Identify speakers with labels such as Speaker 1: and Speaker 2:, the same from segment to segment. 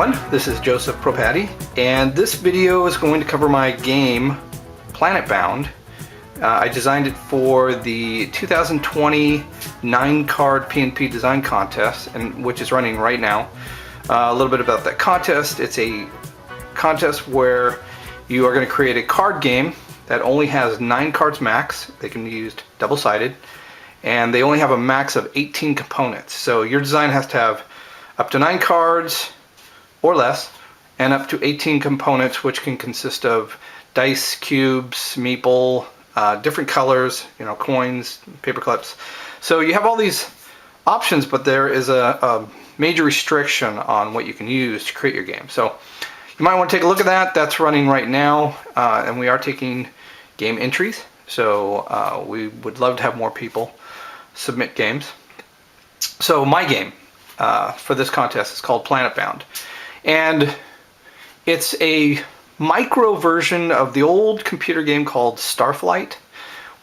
Speaker 1: everyone, this is Joseph Propati, and this video is going to cover my game Planetbound. I designed it for the 2020 9-card PNP design contest, which is running right now. A little bit about that contest. It's a contest where you are going to create a card game that only has 9 cards max. They can be used double-sided, and they only have a max of 18 components. So your design has to have up to 9 cards or less, and up to 18 components, which can consist of dice, cubes, meeple, different colors, coins, paper clips. So you have all these options, but there is a major restriction on what you can use to create your game. So you might want to take a look at that. That's running right now, and we are taking game entries. So we would love to have more people submit games. So my game for this contest is called Planetbound. And it's a micro version of the old computer game called Starflight,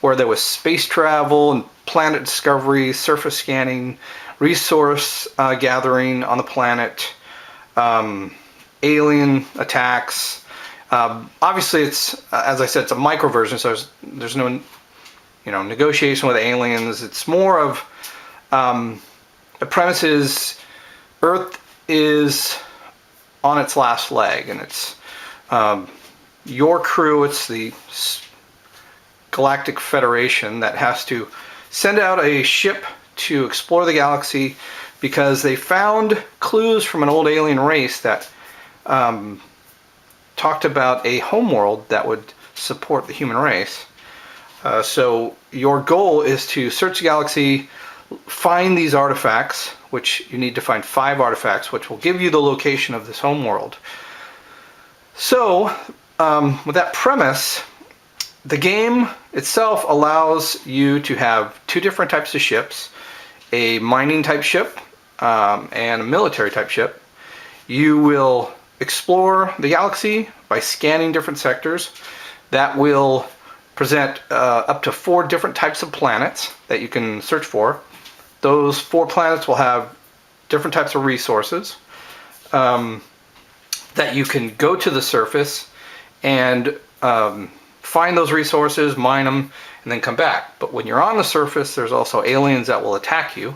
Speaker 1: where there was space travel and planet discovery, surface scanning, resource gathering on the planet, alien attacks. Obviously, it's, as I said, it's a micro version, so there's no negotiation with aliens. It's more of the premise is Earth is on its last leg, and it's your crew, it's the Galactic Federation that has to send out a ship to explore the galaxy because they found clues from an old alien race that talked about a homeworld that would support the human race. So your goal is to search the galaxy, find these artifacts, which you need to find 5 artifacts, which will give you the location of this homeworld. So, with that premise, the game itself allows you to have 2 different types of ships, a mining type ship and a military type ship. You will explore the galaxy by scanning different sectors. That will present up to 4 different types of planets that you can search for. Those 4 planets will have different types of resources that you can go to the surface and find those resources, mine them, and then come back. But when you're on the surface, there's also aliens that will attack you,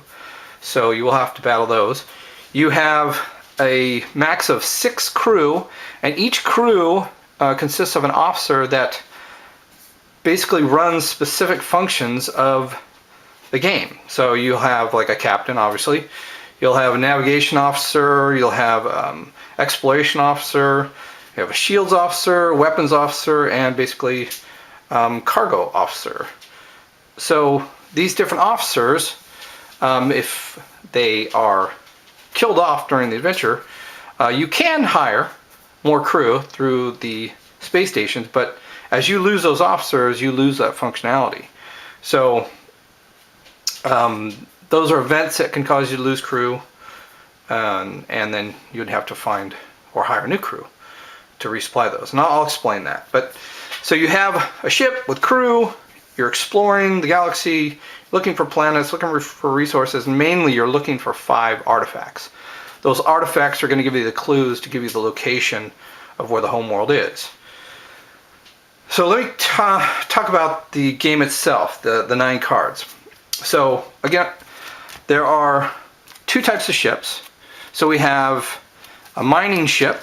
Speaker 1: so you will have to battle those. You have a max of 6 crew, and each crew consists of an officer that basically runs specific functions of the game. So you'll have like a captain, obviously. You'll have a navigation officer. You'll have exploration officer. You have a shields officer, weapons officer, and basically cargo officer. So these different officers, if they are killed off during the adventure, you can hire more crew through the space stations, but as you lose those officers, you lose that functionality. So those are events that can cause you to lose crew, and then you'd have to find or hire new crew to resupply those. And I'll explain that. But so you have a ship with crew, you're exploring the galaxy, looking for planets, looking for resources, and mainly you're looking for 5 artifacts. Those artifacts are going to give you the clues to give you the location of where the homeworld is. So let me talk about the game itself, the 9 cards. So again, there are 2 types of ships. So we have a mining ship,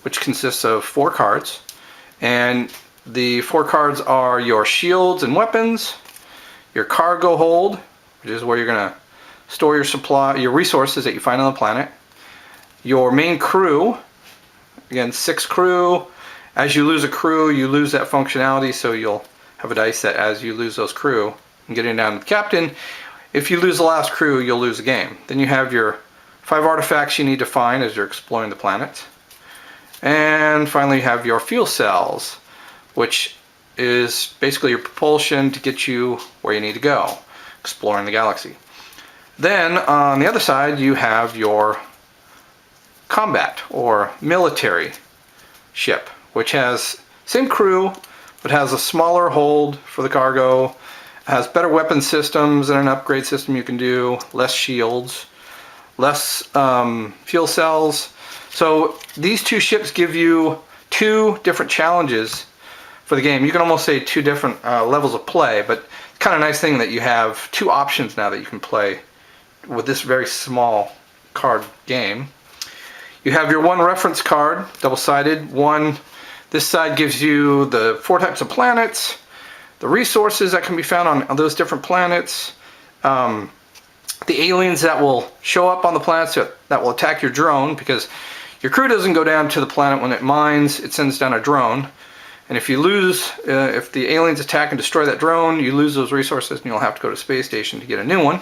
Speaker 1: which consists of 4 cards, and the 4 cards are your shields and weapons, your cargo hold, which is where you're going to store your supply, your resources that you find on the planet, your main crew, again 6 crew. As you lose a crew, you lose that functionality, so you'll have a dice that as you lose those crew and getting down to the captain, if you lose the last crew, you'll lose the game. Then you have your 5 artifacts you need to find as you're exploring the planet. And finally you have your fuel cells, which is basically your propulsion to get you where you need to go, exploring the galaxy. Then on the other side you have your combat or military ship, which has same crew but has a smaller hold for the cargo, has better weapon systems and an upgrade system you can do, less shields, less fuel cells, So these two ships give you two different challenges for the game. You can almost say two different levels of play, but it's kind of a nice thing that you have two options now that you can play with this very small card game. You have your one reference card, double-sided. One, this side gives you the 4 types of planets, the resources that can be found on those different planets, the aliens that will show up on the planets that will attack your drone, because your crew doesn't go down to the planet when it mines, it sends down a drone. And if you lose, if the aliens attack and destroy that drone, you lose those resources and you'll have to go to space station to get a new one.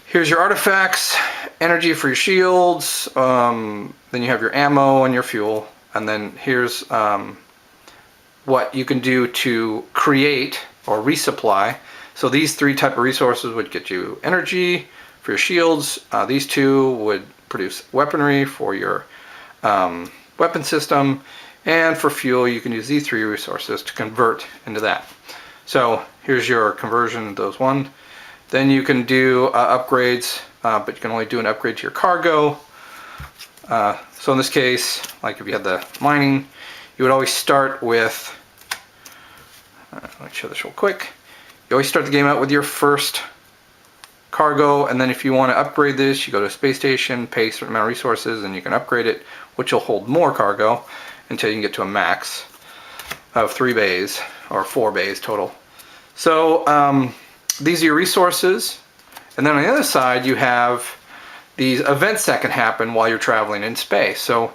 Speaker 1: Here's your artifacts, energy for your shields, then you have your ammo and your fuel, and then here's what you can do to create or resupply. So these 3 type of resources would get you energy for your shields. These 2 would produce weaponry for your weapon system, and for fuel you can use these 3 resources to convert into that. So here's your conversion of those 1. Then you can do upgrades, but you can only do an upgrade to your cargo. So in this case, like if you had the mining, you would always start with, let me show this real quick. You always start the game out with your first cargo, and then if you want to upgrade this, you go to a space station, pay a certain amount of resources, and you can upgrade it, which will hold more cargo until you can get to a max of 3 bays, or 4 bays total. So these are your resources, and then on the other side you have these events that can happen while you're traveling in space. So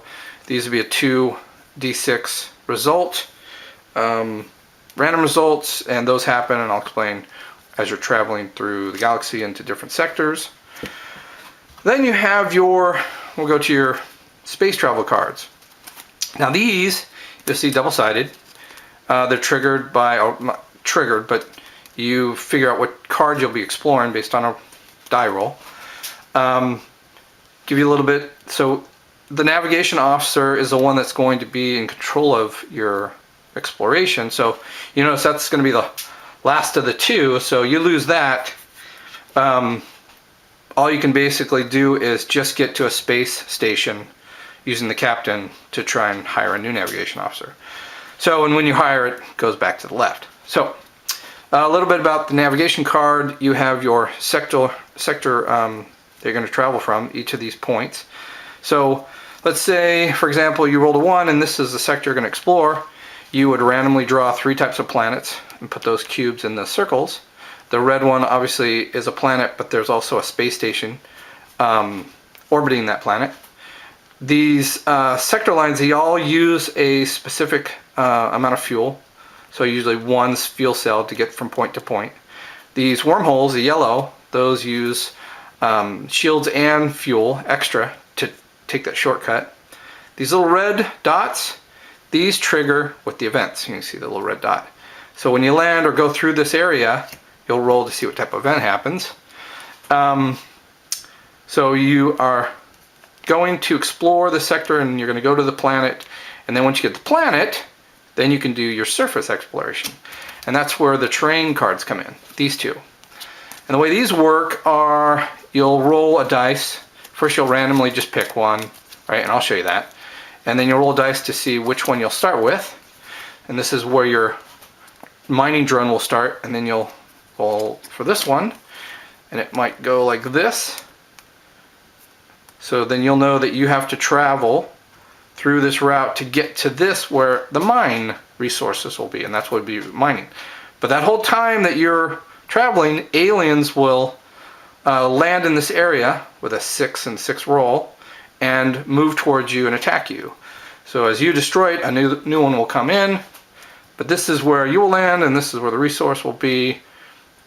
Speaker 1: these would be a 2d6 result, random results, and those happen, and I'll explain as you're traveling through the galaxy into different sectors. Then you have your, we'll go to your space travel cards. Now these, you'll see double-sided. They're triggered by, or not triggered, but you figure out what card you'll be exploring based on a die roll. Give you a little bit, so the navigation officer is the one that's going to be in control of your exploration. So you notice that's going to be the last of the 2, so you lose that. All you can basically do is just get to a space station using the captain to try and hire a new navigation officer. So, and when you hire it, it goes back to the left. So a little bit about the navigation card. You have your sector that you're going to travel from, each of these points. So let's say, for example, you rolled a 1 and this is the sector you're going to explore. You would randomly draw 3 types of planets and put those cubes in the circles. The red one obviously is a planet, but there's also a space station orbiting that planet. These sector lines, they all use a specific amount of fuel. So usually 1 fuel cell to get from point to point. These wormholes, the yellow, those use shields and fuel extra to take that shortcut. These little red dots, these trigger with the events. You can see the little red dot. So when you land or go through this area, you'll roll to see what type of event happens. So you are going to explore the sector and you're going to go to the planet, and then once you get the planet, then you can do your surface exploration. And that's where the terrain cards come in, these 2. And the way these work are, you'll roll a dice. First you'll randomly just pick one, right, and I'll show you that. And then you'll roll dice to see which one you'll start with. And this is where your mining drone will start, and then you'll roll for this one, and it might go like this. So then you'll know that you have to travel through this route to get to this where the mine resources will be, and that's what would be mining. But that whole time that you're traveling, aliens will land in this area with a 6 and 6 roll and move towards you and attack you. So as you destroy it, a new one will come in, but this is where you will land and this is where the resource will be.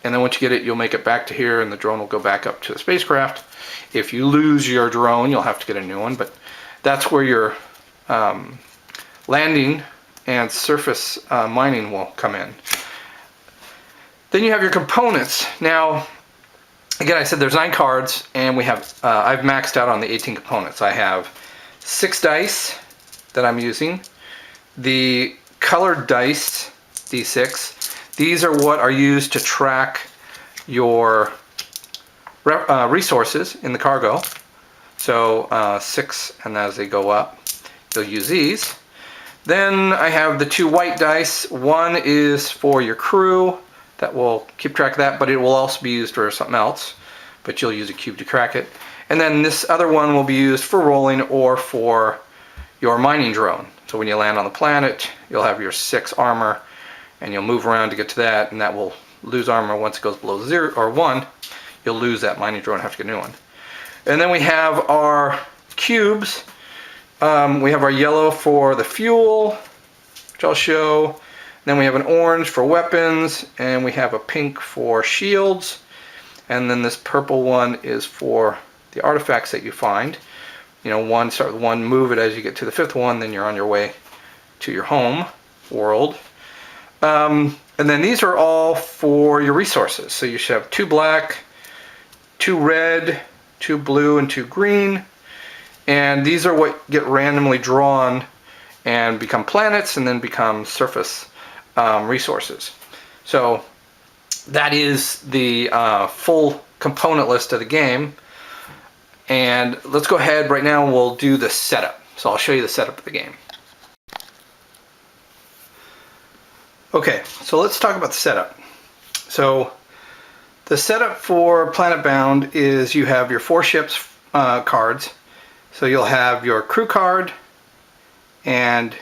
Speaker 1: And then once you get it, you'll make it back to here and the drone will go back up to the spacecraft. If you lose your drone, you'll have to get a new one, but that's where your landing and surface mining will come in. Then you have your components. Now, again, I said there's 9 cards, and we have I've maxed out on the 18 components. I have 6 dice that I'm using. The colored dice, D6, these are what are used to track your resources in the cargo. So 6, and as they go up, you'll use these. Then I have the 2 white dice. One is for your crew, that will keep track of that, but it will also be used for something else, but you'll use a cube to track it. And then this other one will be used for rolling or for your mining drone. So when you land on the planet, you'll have your 6 armor, and you'll move around to get to that, and that will lose armor once it goes below 0 or 1. You'll lose that mining drone and have to get a new one. And then we have our cubes. We have our yellow for the fuel, which I'll show. Then we have an orange for weapons, and we have a pink for shields. And then this purple one is for the artifacts that you find. You know, start with 1, move it as you get to the 5th one, then you're on your way to your home world. And then these are all for your resources. So you should have 2 black, 2 red, 2 blue, and 2 green. And these are what get randomly drawn and become planets and then become surface resources. So that is the full component list of the game. And let's go ahead right now and we'll do the setup. So I'll show you the setup of the game. Okay, so let's talk about the setup. So the setup for Planet Bound is you have your 4 ships cards. So you'll have your crew card, and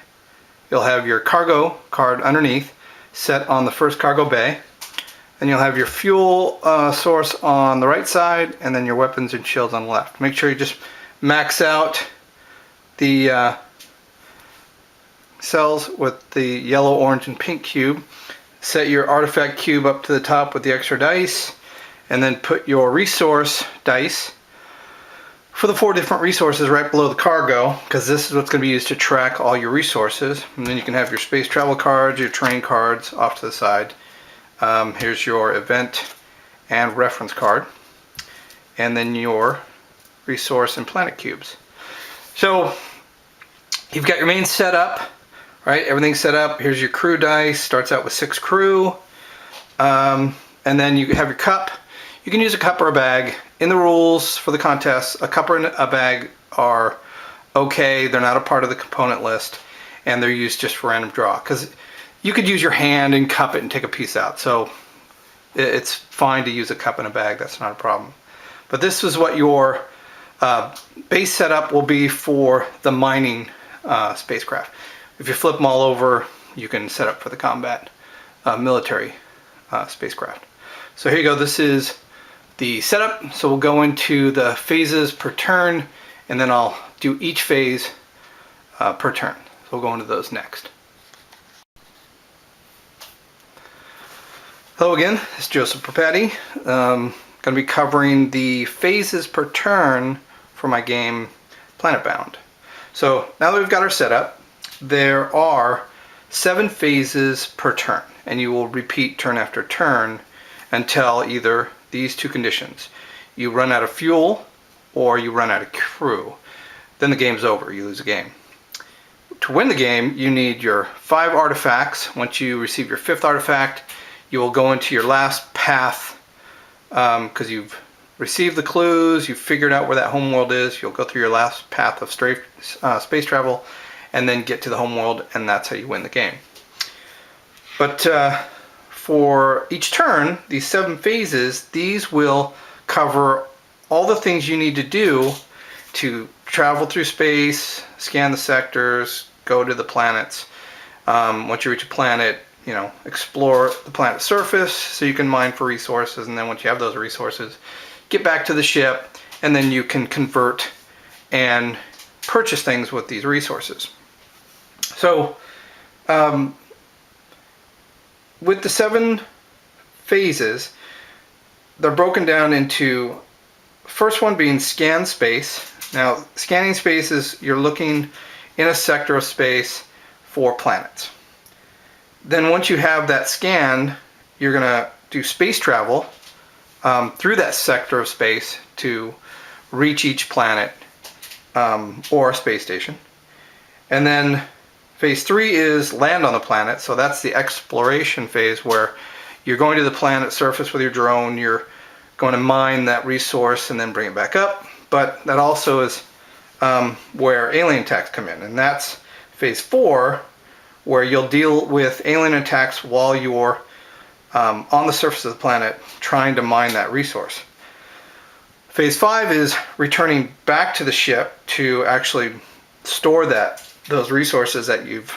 Speaker 1: you'll have your cargo card underneath, set on the first cargo bay. Then you'll have your fuel source on the right side, and then your weapons and shields on the left. Make sure you just max out the cells with the yellow, orange, and pink cube. Set your artifact cube up to the top with the extra dice, and then put your resource dice for the 4 different resources right below the cargo, because this is what's going to be used to track all your resources. And then you can have your space travel cards, your terrain cards off to the side. Here's your event and reference card, and then your resource and planet cubes. So you've got your main setup, right? Everything's set up. Here's your crew dice. Starts out with 6 crew, and then you have your cup. You can use a cup or a bag. In the rules for the contest, a cup or a bag are okay. They're not a part of the component list, and they're used just for random draw. Because you could use your hand and cup it and take a piece out. So it's fine to use a cup and a bag. That's not a problem. But this is what your base setup will be for the mining spacecraft. If you flip them all over, you can set up for the combat military spacecraft. So here you go. This is the setup. So we'll go into the phases per turn, and then I'll do each phase per turn. So we'll go into those next. Hello again, it's Joseph Perpetti. Going to be covering the phases per turn for my game Planet Bound. So now that we've got our setup, there are 7 phases per turn, and you will repeat turn after turn until either these 2 conditions. You run out of fuel or you run out of crew. Then the game's over, you lose the game. To win the game, you need your 5 artifacts. Once you receive your 5th artifact, you will go into your last path, because you've received the clues, you've figured out where that homeworld is. You'll go through your last path of space travel and then get to the homeworld, and that's how you win the game. But for each turn, these 7 phases, these will cover all the things you need to do to travel through space, scan the sectors, go to the planets. Once you reach a planet, you know, explore the planet's surface so you can mine for resources, and then once you have those resources, get back to the ship, and then you can convert and purchase things with these resources. So with the 7 phases, they're broken down into, first one being scan space. Now, scanning space is you're looking in a sector of space for planets. Then once you have that scanned, you're going to do space travel through that sector of space to reach each planet or space station. And then phase 3 is land on the planet. So that's the exploration phase, where you're going to the planet surface with your drone. You're going to mine that resource and then bring it back up, but that also is where alien attacks come in, and that's phase 4, where you'll deal with alien attacks while you're on the surface of the planet trying to mine that resource. Phase 5 is returning back to the ship to actually store those resources that you've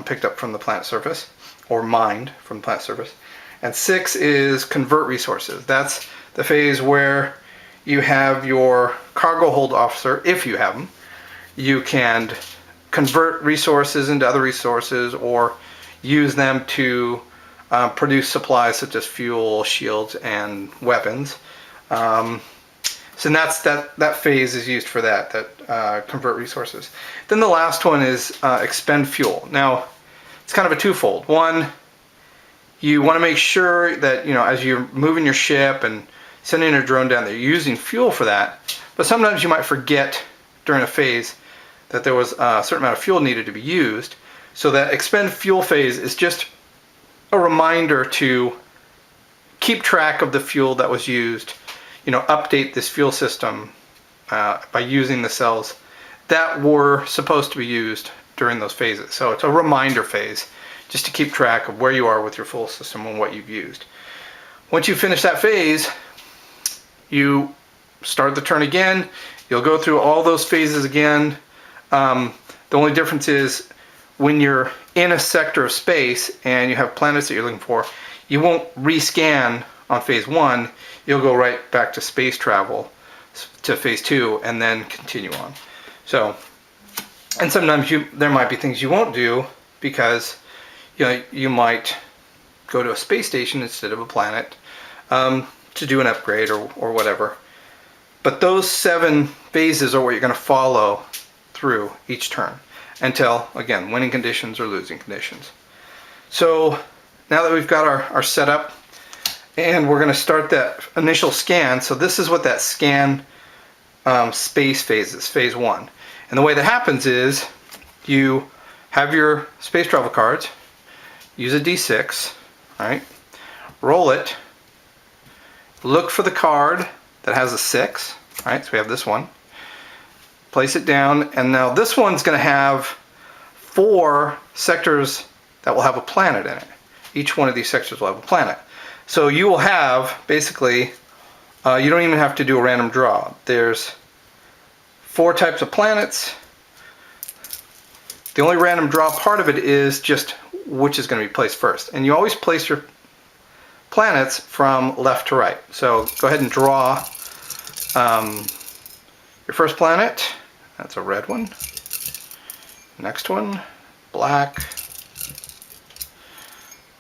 Speaker 1: picked up from the planet surface or mined from the planet surface. And 6 is convert resources. That's the phase where you have your cargo hold officer, if you have them. You can convert resources into other resources or use them to produce supplies such as fuel, shields, and weapons. So that phase is used for that convert resources. Then the last one is expend fuel. Now, it's kind of a twofold. One, you want to make sure that, as you're moving your ship and sending a drone down there, you're using fuel for that. But sometimes you might forget during a phase that there was a certain amount of fuel needed to be used. So that expend fuel phase is just a reminder to keep track of the fuel that was used, update this fuel system by using the cells that were supposed to be used during those phases. So it's a reminder phase, just to keep track of where you are with your fuel system and what you've used. Once you finish that phase, you start the turn again. You'll go through all those phases again. The only difference is when you're in a sector of space and you have planets that you're looking for, you won't rescan on phase 1. You'll go right back to space travel to phase 2 and then continue on. So, and sometimes there might be things you won't do because you might go to a space station instead of a planet to do an upgrade or whatever. But those 7 phases are what you're going to follow through each turn until, again, winning conditions or losing conditions. So now that we've got our setup, and we're going to start that initial scan. So this is what that scan space phase is, phase 1. And the way that happens is you have your space travel cards, use a D6, all right, roll it, look for the card that has a 6, all right, so we have this one, place it down, and now this one's going to have 4 sectors that will have a planet in it. Each one of these sectors will have a planet. So you will have, basically, you don't even have to do a random draw. There's 4 types of planets. The only random draw part of it is just which is going to be placed first. And you always place your planets from left to right. So go ahead and draw your first planet. That's a red one. Next one, black.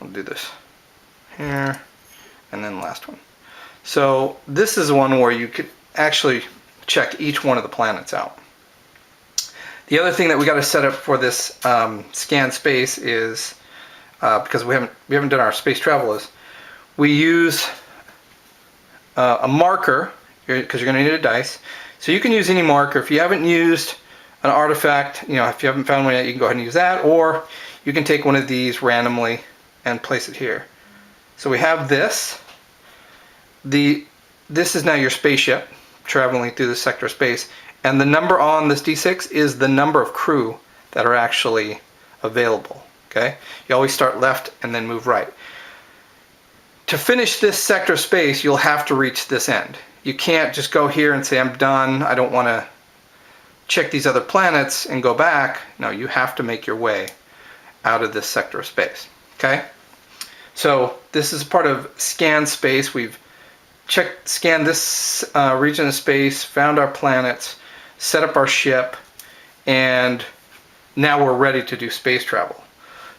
Speaker 1: I'll do this here. And then the last one. So this is one where you could actually check each one of the planets out. The other thing that we got to set up for this scan space is, because we haven't done our space travel, is we use a marker, because you're going to need a dice. So you can use any marker. If you haven't used an artifact, if you haven't found one yet, you can go ahead and use that, or you can take one of these randomly and place it here. So we have this. This is now your spaceship traveling through the sector of space, and the number on this D6 is the number of crew that are actually available. Okay, you always start left and then move right. To finish this sector of space, you'll have to reach this end. You can't just go here and say, I'm done, I don't want to check these other planets and go back. No, you have to make your way out of this sector of space. Okay, so this is part of scan space. We've scanned this region of space, found our planets, set up our ship, and now we're ready to do space travel.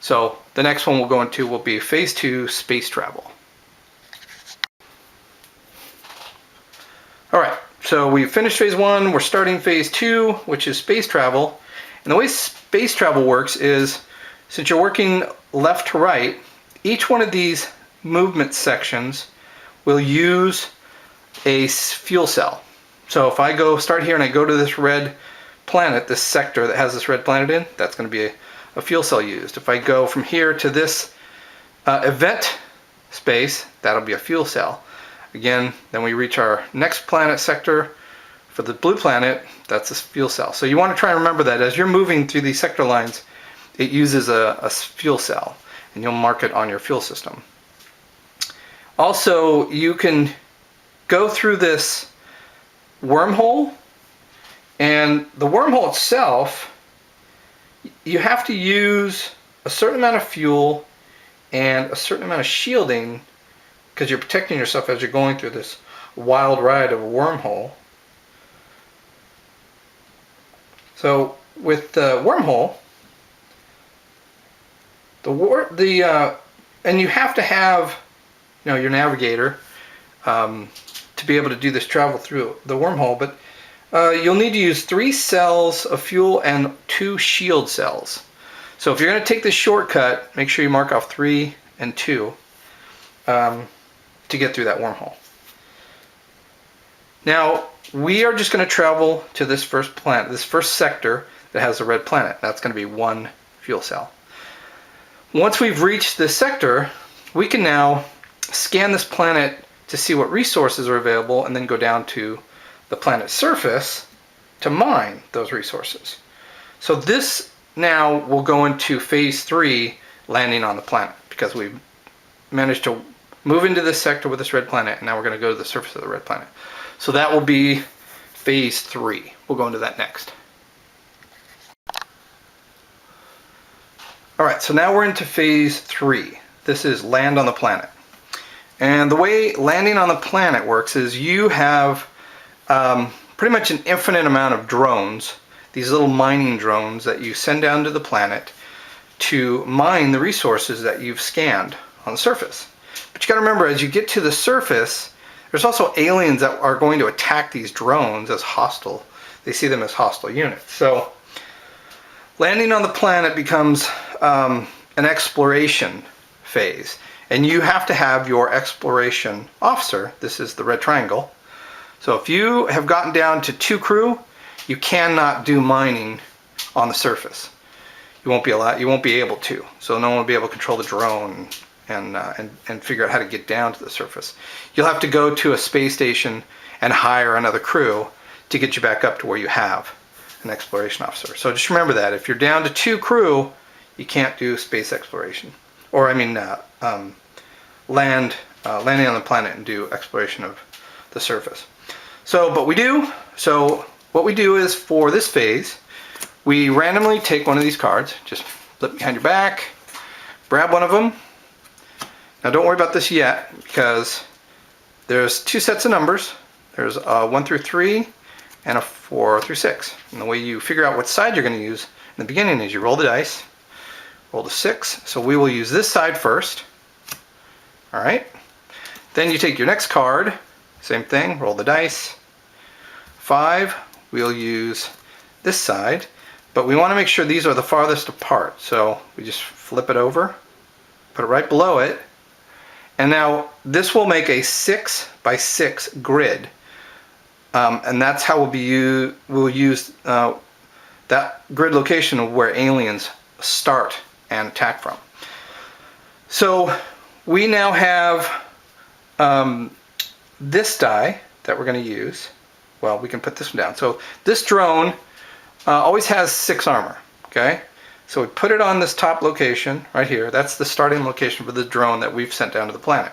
Speaker 1: So the next one we'll go into will be phase 2, space travel. All right, so we finished phase 1, we're starting phase 2, which is space travel. And the way space travel works is, since you're working left to right, each one of these movement sections will use a fuel cell. So if I start here and I go to this red planet, this sector that has this red planet in, that's going to be a fuel cell used. If I go from here to this event space, that'll be a fuel cell. Again, then we reach our next planet sector For the blue planet, that's a fuel cell. So you want to try and remember that as you're moving through these sector lines, it uses a fuel cell, and you'll mark it on your fuel system. Also, you can go through this wormhole, and the wormhole itself, you have to use a certain amount of fuel and a certain amount of shielding, because you're protecting yourself as you're going through this wild ride of a wormhole. So with the wormhole, and you have to have, your navigator to be able to do this travel through the wormhole, but you'll need to use 3 cells of fuel and 2 shield cells. So if you're going to take this shortcut, make sure you mark off 3 and 2 to get through that wormhole. Now, we are just going to travel to this first planet, this first sector that has a red planet. That's going to be 1 fuel cell. Once we've reached this sector, we can now scan this planet to see what resources are available, and then go down to the planet's surface to mine those resources. So this now will go into phase 3, landing on the planet, because we've managed to move into this sector with this red planet, and now we're going to go to the surface of the red planet. So that will be phase 3. We'll go into that next. Alright, so now we're into phase 3. This is land on the planet. And the way landing on the planet works is you have pretty much an infinite amount of drones, these little mining drones that you send down to the planet to mine the resources that you've scanned on the surface. But you got to remember, as you get to the surface, there's also aliens that are going to attack these drones as hostile. They see them as hostile units. So landing on the planet becomes an exploration phase. And you have to have your exploration officer. This is the red triangle. So if you have gotten down to 2 crew, you cannot do mining on the surface. You won't be able to. So no one will be able to control the drone and figure out how to get down to the surface. You'll have to go to a space station and hire another crew to get you back up to where you have an exploration officer. So just remember that if you're down to 2 crew, you can't do space exploration, or landing on the planet and do exploration of the surface. So what we do is, for this phase, we randomly take one of these cards, just flip behind your back, grab one of them. Now don't worry about this yet, because there's 2 sets of numbers. There's a 1 through 3 and a 4 through 6. And the way you figure out what side you're going to use in the beginning is you roll the dice, roll the 6. So we will use this side first. Alright. Then you take your next card, same thing, roll the dice. 5, we'll use this side, but we want to make sure these are the farthest apart. So we just flip it over, put it right below it, and now this will make a 6 by 6 grid. And that's how we'll use that grid location of where aliens start and attack from. So we now have this die that we're going to use. Well, we can put this one down. So this drone always has 6 armor. Okay, so we put it on this top location right here. That's the starting location for the drone that we've sent down to the planet.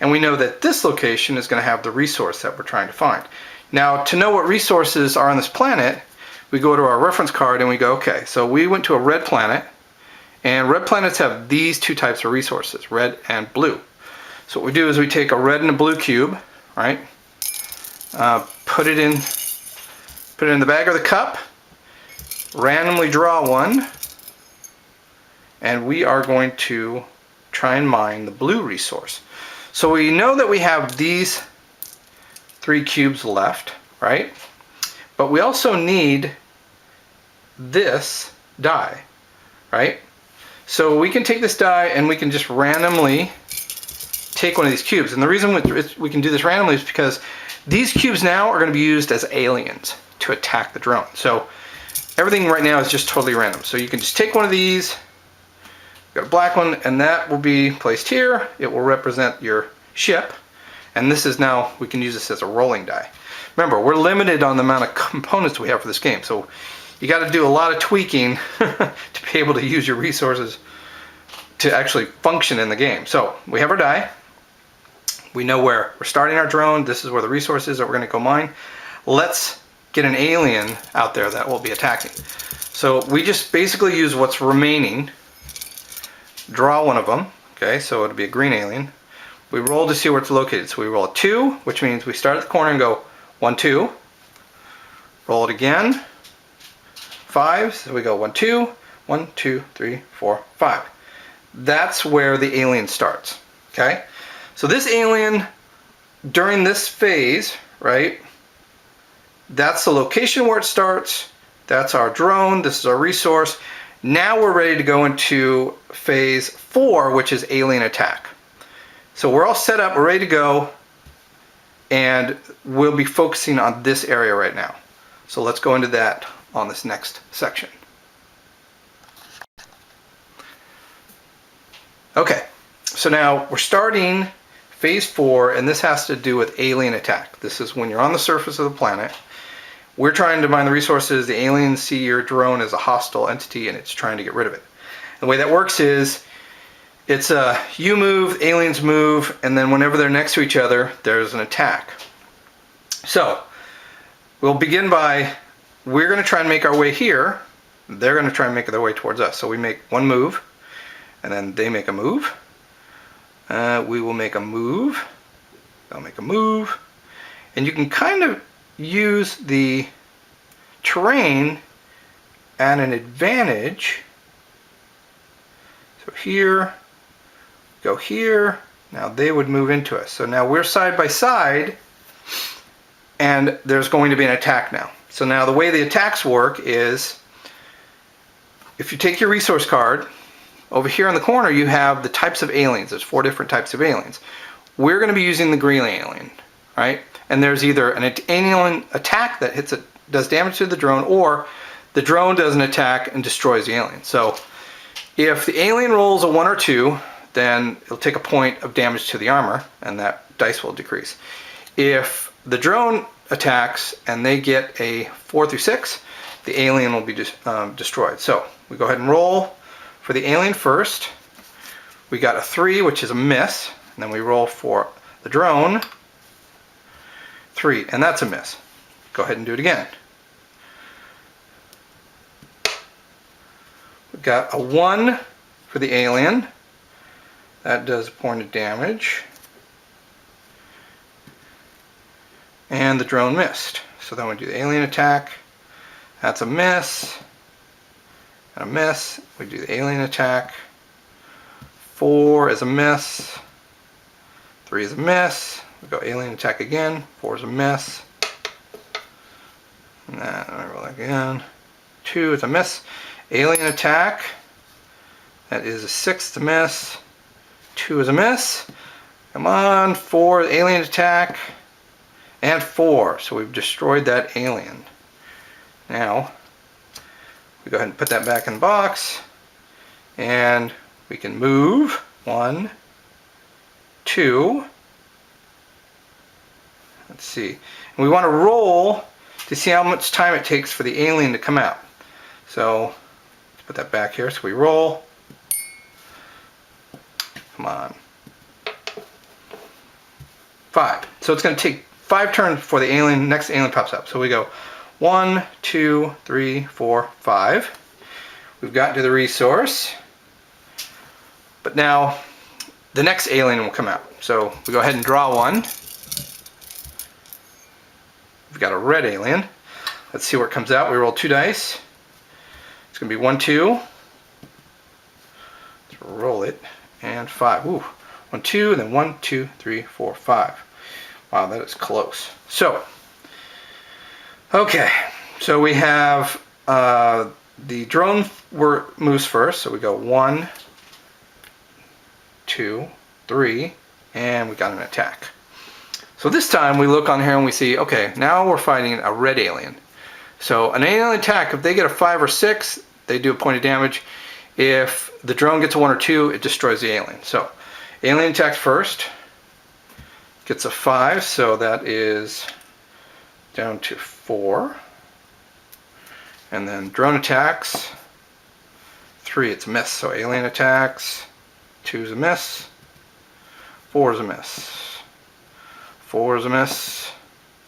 Speaker 1: And we know that this location is going to have the resource that we're trying to find. Now, to know what resources are on this planet, we go to our reference card and we go, okay, so we went to a red planet, and red planets have these 2 types of resources, red and blue. So what we do is we take a red and a blue cube, right? Put it in the bag or the cup, randomly draw one, and we are going to try and mine the blue resource. So we know that we have these 3 cubes left, right? But we also need this die, right? So we can take this die and we can just randomly take one of these cubes. And the reason we can do this randomly is because these cubes now are going to be used as aliens to attack the drone. So everything right now is just totally random. So you can just take one of these, got a black one, and that will be placed here. It will represent your ship. And this is now, we can use this as a rolling die. Remember, we're limited on the amount of components we have for this game, so you got to do a lot of tweaking to be able to use your resources to actually function in the game. So we have our die. We know where we're starting our drone. This is where the resource is that we're going to go mine. Let's get an alien out there that will be attacking. So we just basically use what's remaining, draw one of them. Okay, so it'll be a green alien. We roll to see where it's located. So we roll a 2, which means we start at the corner and go 1, 2. Roll it again. 5, so we go 1, 2, 1, 2, 3, 4, 5. That's where the alien starts. Okay, so this alien during this phase, right? That's the location where it starts. That's our drone. This is our resource. Now we're ready to go into phase 4, which is alien attack. So we're all set up, we're ready to go, and we'll be focusing on this area right now. So let's go into that on this next section. Okay, so now we're starting phase 4, and this has to do with alien attack. This is when you're on the surface of the planet. We're trying to mine the resources. The aliens see your drone as a hostile entity and it's trying to get rid of it. The way that works is it's you move, aliens move, and then whenever they're next to each other, there's an attack. So we'll begin by, we're going to try and make our way here. They're going to try and make their way towards us. So we make one move, and then they make a move. We will make a move. They'll make a move. And you can kind of use the terrain at an advantage. So here, go here. Now they would move into us. So now we're side by side, and there's going to be an attack now. So now the way the attacks work is, if you take your resource card, over here in the corner you have the types of aliens. There's 4 different types of aliens. We're going to be using the green alien, right? And there's either an alien attack that hits it, does damage to the drone, or the drone does an attack and destroys the alien. So if the alien rolls a 1 or 2, then it'll take a point of damage to the armor, and that dice will decrease. If the drone attacks and they get a 4 through 6, the alien will be destroyed. So we go ahead and roll for the alien first. We got a 3, which is a miss, and then we roll for the drone. 3, and that's a miss. Go ahead and do it again. We've got a 1 for the alien. That does a point of damage. And the drone missed. So then we do the alien attack. That's a miss. And a miss. We do the alien attack. 4 is a miss. 3 is a miss. We go alien attack again. 4 is a miss. And then I roll again. 2 is a miss. Alien attack. That is a 6 to miss. 2 is a miss. Come on. 4 alien attack. And 4. So we've destroyed that alien. Now we go ahead and put that back in the box. And we can move. 1, 2. Let's see. And we want to roll to see how much time it takes for the alien to come out. So let's put that back here. So we roll. Come on. 5. So it's going to take 5 turns before the next alien pops up. So we go 1, 2, 3, 4, 5. We've gotten to the resource. But now the next alien will come out. So we go ahead and draw one. We've got a red alien. Let's see where it comes out. We roll 2 dice. It's going to be 1, 2. Let's roll it. And 5. Ooh. 1, 2, and then 1, 2, 3, 4, 5. Wow, that is close. So, okay. So we have the drone moves first. So we go 1, 2, 3, and we got an attack. So this time we look on here and we see, okay, now we're fighting a red alien. So an alien attack, if they get a 5 or 6, they do a point of damage. If the drone gets a 1 or 2, it destroys the alien. So alien attacks first, gets a 5, so that is down to 4. And then drone attacks, 3, it's a miss. So alien attacks, 2 is a miss, 4 is a miss, 4 is a miss,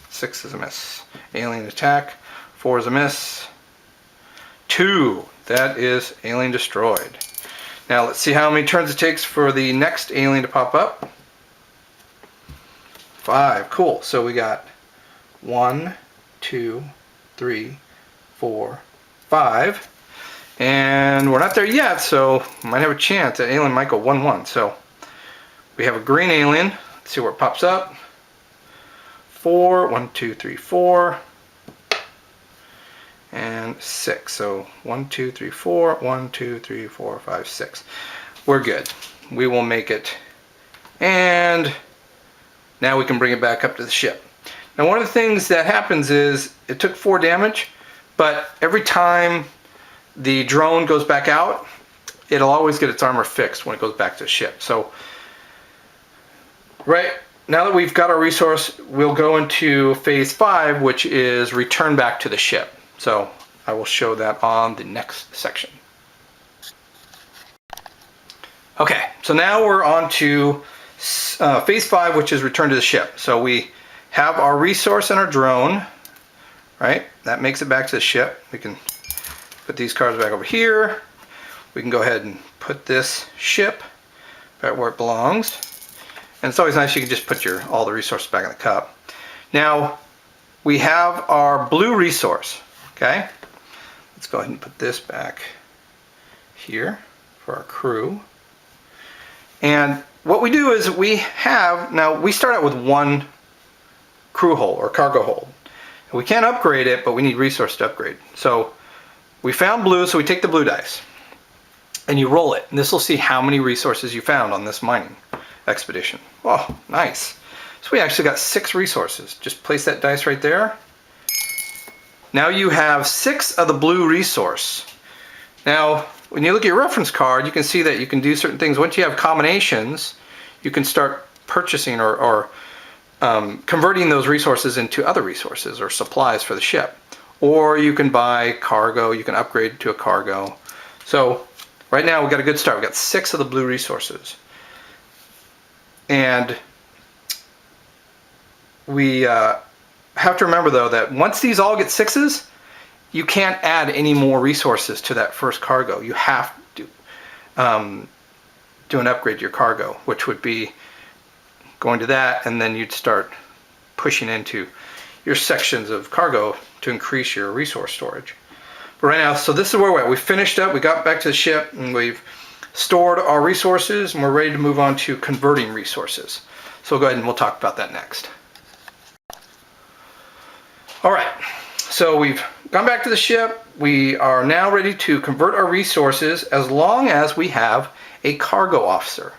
Speaker 1: 6 is a miss. Alien attack, 4 is a miss, 2, that is alien destroyed. Now let's see how many turns it takes for the next alien to pop up. 5, cool. So we got 1, 2, 3, 4, 5. And we're not there yet, so might have a chance. That alien might go 1-1. So we have a green alien. Let's see where it pops up. 4, 1, 2, 3, 4. And 6. So 1, 2, 3, 4. 1, 2, 3, 4, 5, 6. We're good. We will make it. And now we can bring it back up to the ship. Now one of the things that happens is it took 4 damage, but every time the drone goes back out, it'll always get its armor fixed when it goes back to the ship. So right now that we've got our resource, we'll go into phase 5, which is return back to the ship. So I will show that on the next section. Okay, so now we're on to phase 5, which is return to the ship. So we have our resource and our drone, right? That makes it back to the ship. We can put these cards back over here. We can go ahead and put this ship back where it belongs. And it's always nice you can just put all the resources back in the cup. Now we have our blue resource, okay? Let's go ahead and put this back here for our crew. And what we do is we start out with 1 crew hold or cargo hold. We can't upgrade it, but we need resource to upgrade. So we found blue, so we take the blue dice and you roll it. And this will see how many resources you found on this mining expedition. Oh, nice. So we actually got 6 resources. Just place that dice right there. Now you have 6 of the blue resource. Now, when you look at your reference card, you can see that you can do certain things. Once you have combinations, you can start purchasing or converting those resources into other resources or supplies for the ship. Or you can buy cargo, you can upgrade to a cargo. So right now we've got a good start. We've got 6 of the blue resources. And we have to remember though that once these all get 6s, you can't add any more resources to that first cargo. You have to do an upgrade to your cargo, which would be going to that, and then you'd start pushing into your sections of cargo to increase your resource storage. But right now, so this is where we're at. We finished up, we got back to the ship, and we've stored our resources, and we're ready to move on to converting resources. So we'll go ahead and we'll talk about that next. All right, so we've gone back to the ship. We are now ready to convert our resources as long as we have a cargo officer.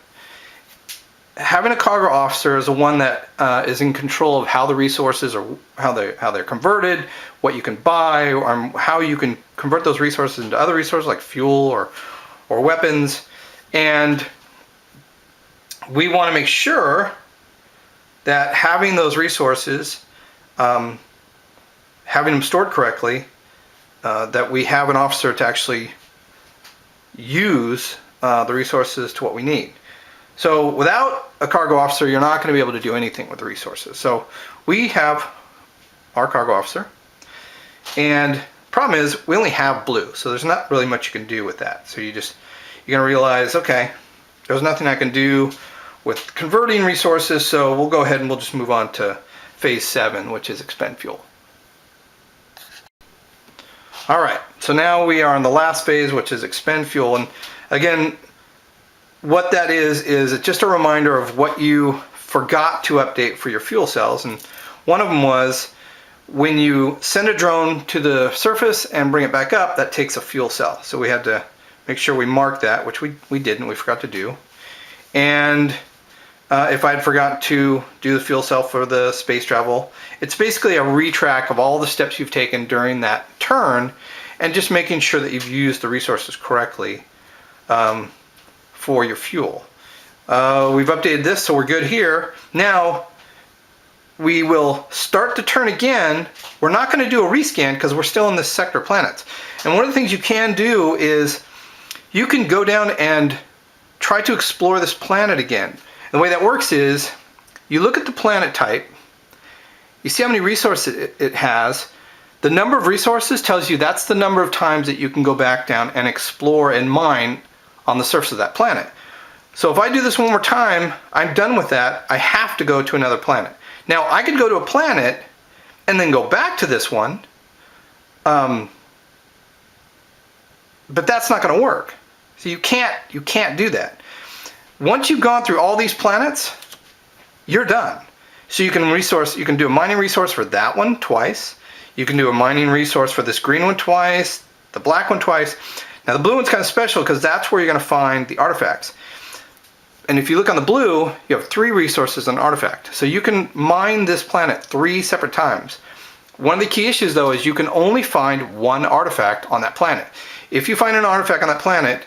Speaker 1: Having a cargo officer is the one that is in control of how the resources are, how they're converted, what you can buy, or how you can convert those resources into other resources like fuel or weapons. And we want to make sure that having those resources, having them stored correctly, that we have an officer to actually use the resources to what we need. So without a cargo officer, you're not going to be able to do anything with the resources. So we have our cargo officer, and problem is we only have blue, so there's not really much you can do with that. So you're going to realize, okay, there's nothing I can do with converting resources, so we'll go ahead and we'll just move on to phase 7, which is expend fuel. All right, so now we are in the last phase, which is expend fuel. And again, what that is it's just a reminder of what you forgot to update for your fuel cells. And one of them was when you send a drone to the surface and bring it back up, that takes a fuel cell. So we had to make sure we marked that, which we didn't, we forgot to do. And if I'd forgotten to do the fuel cell for the space travel, it's basically a retrack of all the steps you've taken during that turn and just making sure that you've used the resources correctly for your fuel. We've updated this, so we're good here. Now, we will start to turn again. We're not going to do a rescan because we're still in this sector of planets. And one of the things you can do is you can go down and try to explore this planet again. And the way that works is you look at the planet type, you see how many resources it has. The number of resources tells you that's the number of times that you can go back down and explore and mine on the surface of that planet. So if I do this one more time, I'm done with that. I have to go to another planet. Now I could go to a planet and then go back to this one, but that's not going to work. So you can't do that. Once you've gone through all these planets, you're done. So you can do a mining resource for that one twice. You can do a mining resource for this green one twice, the black one twice. Now the blue one's kind of special because that's where you're going to find the artifacts. And if you look on the blue, you have 3 resources on artifact. So you can mine this planet 3 separate times. One of the key issues though is you can only find 1 artifact on that planet. If you find an artifact on that planet,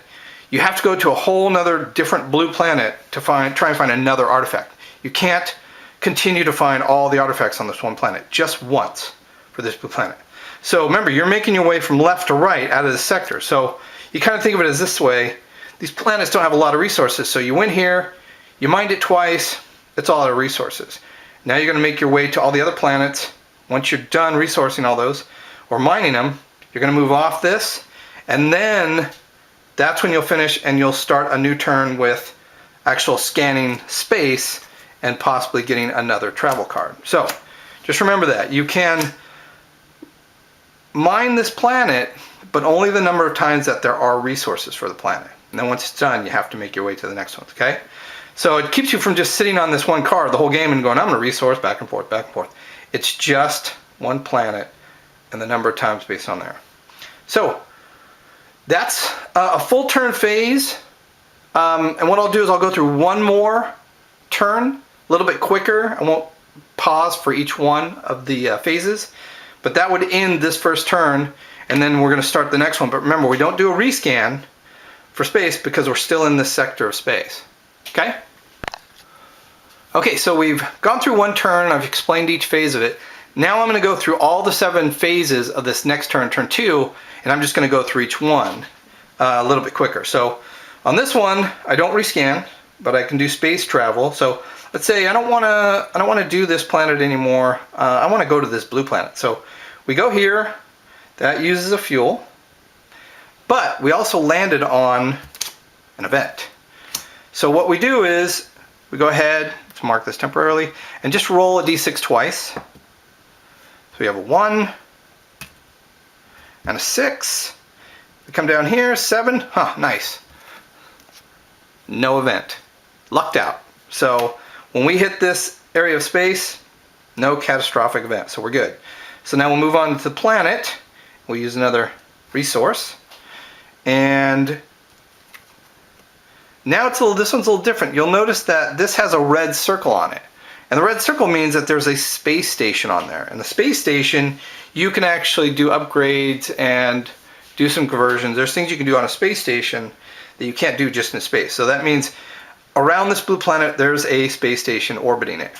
Speaker 1: you have to go to a whole nother different blue planet to try and find another artifact. You can't continue to find all the artifacts on this one planet, just once for this blue planet. So remember, you're making your way from left to right out of the sector. So you kind of think of it as this way. These planets don't have a lot of resources, so you went here, you mined it twice, it's all out of resources. Now you're going to make your way to all the other planets. Once you're done resourcing all those, or mining them, you're going to move off this, and then that's when you'll finish and you'll start a new turn with actual scanning space and possibly getting another travel card. So just remember that. You can mine this planet, but only the number of times that there are resources for the planet. And then once it's done, you have to make your way to the next one, okay? So it keeps you from just sitting on this one card the whole game and going, I'm going to resource back and forth, back and forth. It's just one planet and the number of times based on there. So that's a full turn phase. And what I'll do is I'll go through one more turn, a little bit quicker. I won't pause for each one of the phases, but that would end this first turn, and then we're going to start the next one. But remember, we don't do a rescan for space because we're still in this sector of space. Okay? Okay, so we've gone through one turn. I've explained each phase of it. Now I'm going to go through all the 7 phases of this next turn, turn 2, and I'm just going to go through each one a little bit quicker. So on this one, I don't rescan, but I can do space travel. So let's say I don't want to do this planet anymore. I want to go to this blue planet. So we go here. That uses a fuel. But we also landed on an event. So what we do is we go ahead, let's mark this temporarily, and just roll a d6 twice. So we have a 1 and a 6. We come down here, 7. Huh, nice. No event. Lucked out. So when we hit this area of space, no catastrophic event. So we're good. So now we'll move on to the planet. We'll use another resource. And now this one's a little different. You'll notice that this has a red circle on it. And the red circle means that there's a space station on there. And the space station, you can actually do upgrades and do some conversions. There's things you can do on a space station that you can't do just in space. So that means around this blue planet, there's a space station orbiting it.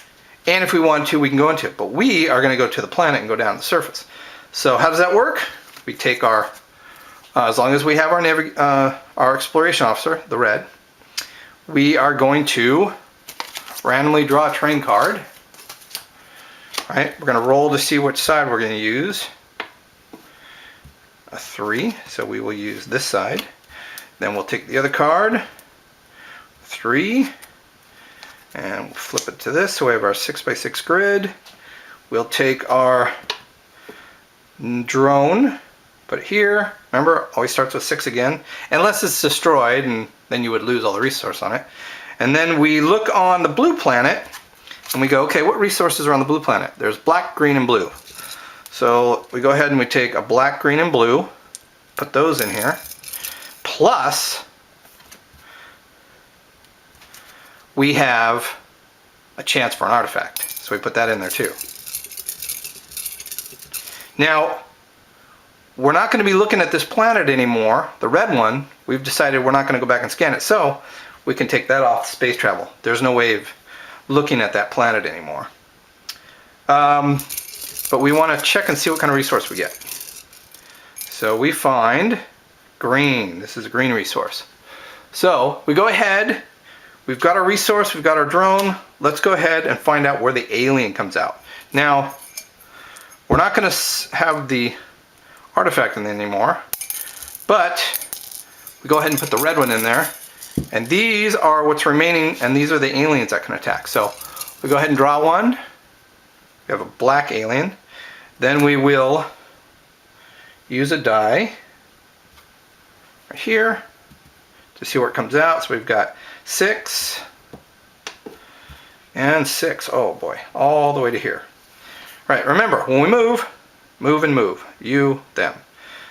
Speaker 1: And if we want to, we can go into it. But we are going to go to the planet and go down to the surface. So how does that work? We take our, as long as we have our exploration officer, the red, we are going to randomly draw a terrain card. All right, we're going to roll to see which side we're going to use. A 3, so we will use this side. Then we'll take the other card, 3, and we'll flip it to this. So we have our 6x6 grid. We'll take our drone, put it here. Remember, always starts with 6 again, unless it's destroyed, and then you would lose all the resource on it. And then we look on the blue planet, and we go, okay, what resources are on the blue planet? There's black, green, and blue. So we go ahead and we take a black, green, and blue, put those in here, plus we have a chance for an artifact. So we put that in there too. Now, we're not going to be looking at this planet anymore, the red one. We've decided we're not going to go back and scan it, so we can take that off space travel. There's no way of looking at that planet anymore. But we want to check and see what kind of resource we get. So we find green. This is a green resource. So we go ahead. We've got our resource. We've got our drone. Let's go ahead and find out where the alien comes out. Now, we're not going to have the artifact in there anymore, but we go ahead and put the red one in there. And these are what's remaining, and these are the aliens that can attack. So we go ahead and draw one. We have a black alien. Then we will use a die right here to see where it comes out. So we've got 6 and 6. Oh boy, all the way to here. Right, remember, when we move, move and move. You, them.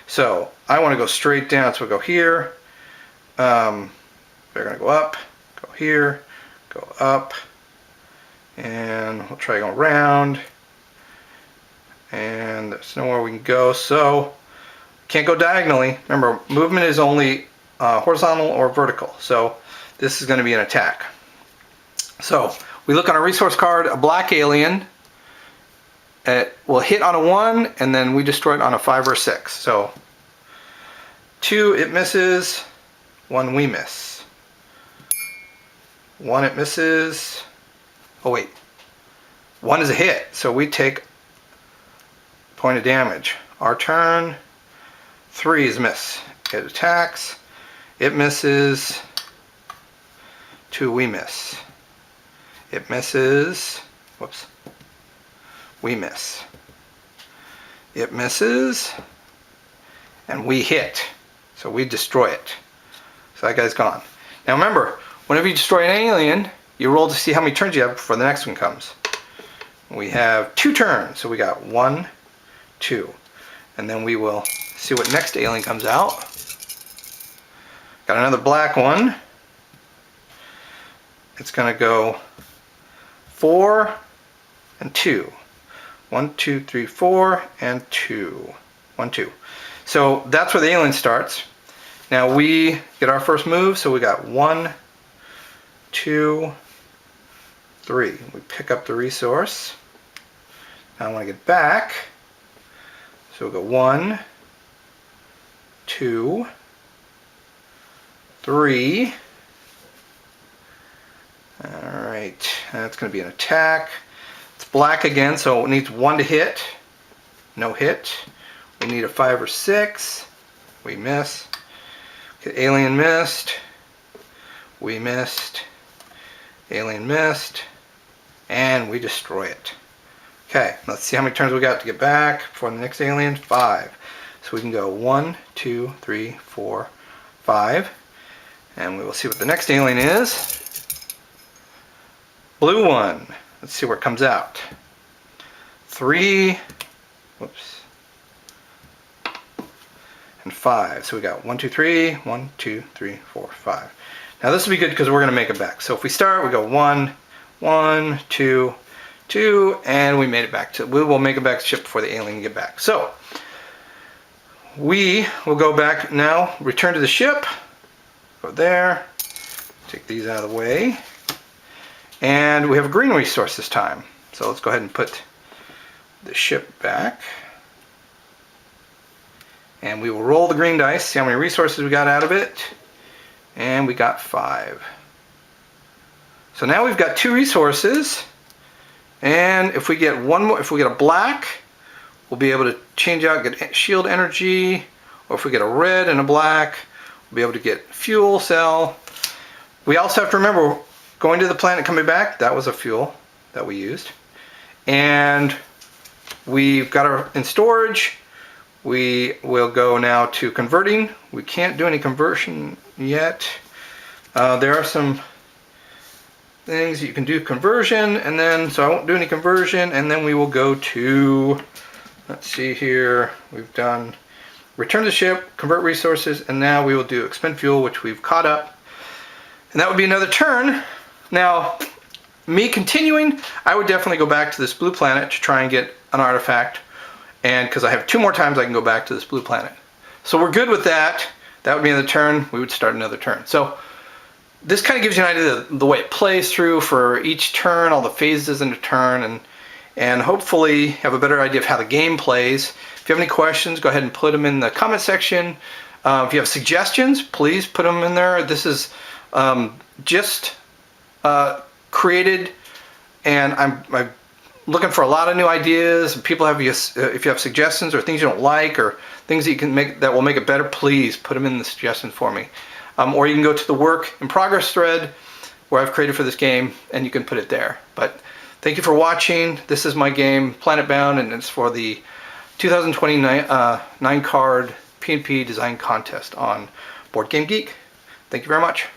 Speaker 1: So I want to go straight down, so we'll go here. They're going to go up, go here, go up, and we'll try going around. And there's nowhere we can go, so can't go diagonally. Remember, movement is only horizontal or vertical, so this is going to be an attack. So we look on our resource card, a black alien. It will hit on a 1, and then we destroy it on a 5 or 6. So 2, it misses. 1, we miss. 1, it misses. Oh wait, 1 is a hit, so we take point of damage. Our turn. 3 is miss. It attacks. It misses. 2, we miss. It misses. Whoops. We miss. It misses. And we hit. So we destroy it. So that guy's gone. Now remember, whenever you destroy an alien, you roll to see how many turns you have before the next one comes. We have 2 turns. So we got 1, 2. And then we will see what next alien comes out. Got another black one. It's going to go 4 and 2. 1, 2, 3, 4, and 2. 1, 2. So that's where the alien starts. Now we get our first move, so we got 1, 2, 3. We pick up the resource. Now I want to get back. So we'll go 1, 2, 3. Alright, that's going to be an attack. It's black again, so it needs 1 to hit. No hit. We need a 5 or 6. We miss. Okay, alien missed. We missed. Alien missed. And we destroy it. Okay, let's see how many turns we got to get back for the next alien. 5. So we can go 1, 2, 3, 4, 5. And we will see what the next alien is. Blue one. Let's see where it comes out. 3. Whoops. And 5. So we got 1, 2, 3, 1, 2, 3, 4, 5. Now this will be good because we're going to make it back. So if we start, we go 1, 1, 2, 2, and we made it back to. We will make it back to ship before the alien can get back. So we will go back now. Return to the ship. Go there. Take these out of the way. And we have a green resource this time. So let's go ahead and put the ship back. And we will roll the green dice, see how many resources we got out of it. And we got 5. So now we've got 2 resources. And if we get one more, if we get a black, we'll be able to change out, get shield energy. Or if we get a red and a black, we'll be able to get fuel cell. We also have to remember, going to the planet, coming back, that was a fuel that we used. And we've got our in storage. We will go now to converting. We can't do any conversion yet. There are some things you can do conversion, and then, so I won't do any conversion, and then we will go to, let's see here, we've done return to ship, convert resources, and now we will do expend fuel, which we've caught up. And that would be another turn. Now, me continuing, I would definitely go back to this blue planet to try and get an artifact. And because I have 2 more times I can go back to this blue planet. So we're good with that. That would be another turn. We would start another turn. So this kind of gives you an idea of the way it plays through for each turn, all the phases in a turn. and hopefully have a better idea of how the game plays. If you have any questions, go ahead and put them in the comment section. If you have suggestions, please put them in there. This is just created, and I'm looking for a lot of new ideas. People have if you have suggestions or things you don't like or things that you can make that will make it better, please put them in the suggestions for me. Or you can go to the work in progress thread where I've created for this game, and you can put it there. But thank you for watching. This is my game, Planet Bound, and it's for the 2029 9-card P&P design contest on Board Game Geek. Thank you very much.